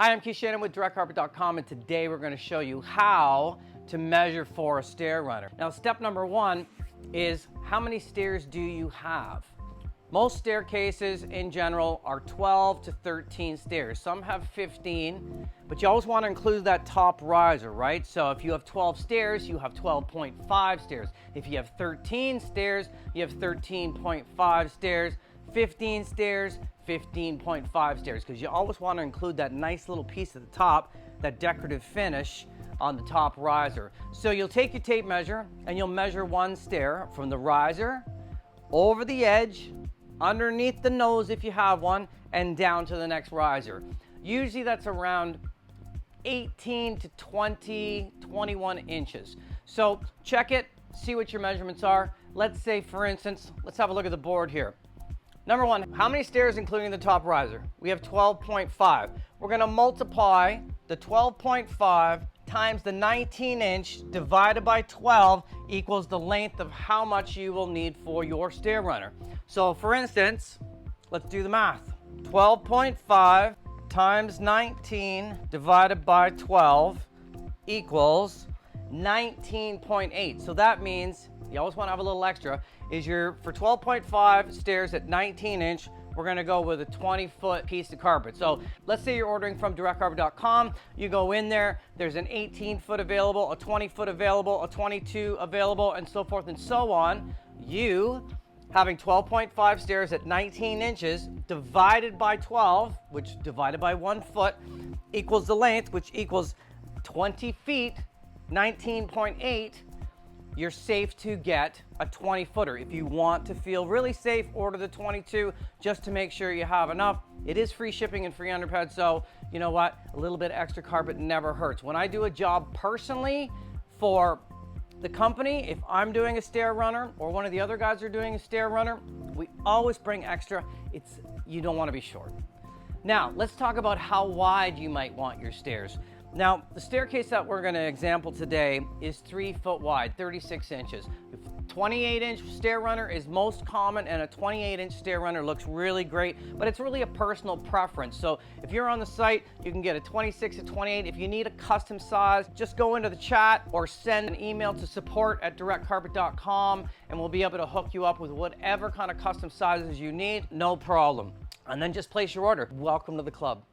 Hi, I'm Keith Shannon with directcarpet.com, and today we're going to show you how to measure for a stair runner. Now, step number one is how many stairs do you have? Most staircases in general are 12 to 13 stairs. Some have 15, but you always want to include that top riser, right? So if you have 12 stairs, you have 12.5 stairs. If you have 13 stairs, you have 13.5 stairs. 15 stairs, 15.5 stairs, because you always want to include that nice little piece at the top, that decorative finish on the top riser. So you'll take your tape measure and you'll measure one stair from the riser over the edge, underneath the nose if you have one, and down to the next riser. Usually that's around 18 to 20, 21 inches. So check it, see what your measurements are. Let's say, for instance, let's have a look at the board here. Number one, how many stairs including the top riser? We have 12.5. We're gonna multiply the 12.5 times the 19-inch divided by 12 equals the length of how much you will need for your stair runner. So for instance, let's do the math. 12.5 times 19 divided by 12 equals 19.8. So that means, you always want to have a little extra, is for 12.5 stairs at 19-inch, we're going to go with a 20-foot piece of carpet. So let's say you're ordering from directcarpet.com. You go in there, there's an 18-foot available, a 20-foot available, a 22 available, and so forth and so on. You, having 12.5 stairs at 19 inches divided by 12, which divided by 1 foot, equals the length, which equals 20 feet, 19.8, you're safe to get a 20-footer. If you want to feel really safe, order the 22 just to make sure you have enough. It is free shipping and free underpads, so you know what? A little bit extra carpet never hurts. When I do a job personally for the company, if I'm doing a stair runner or one of the other guys are doing a stair runner, we always bring extra. You don't want to be short. Now, let's talk about how wide you might want your stairs. Now, the staircase that we're going to example today is 3 foot wide, 36 inches. 28-inch stair runner is most common, and a 28-inch stair runner looks really great, but it's really a personal preference. So if you're on the site, you can get a 26 to 28. If you need a custom size, just go into the chat or send an email to support@directcarpet.com, and we'll be able to hook you up with whatever kind of custom sizes you need, no problem. And then just place your order. Welcome to the club.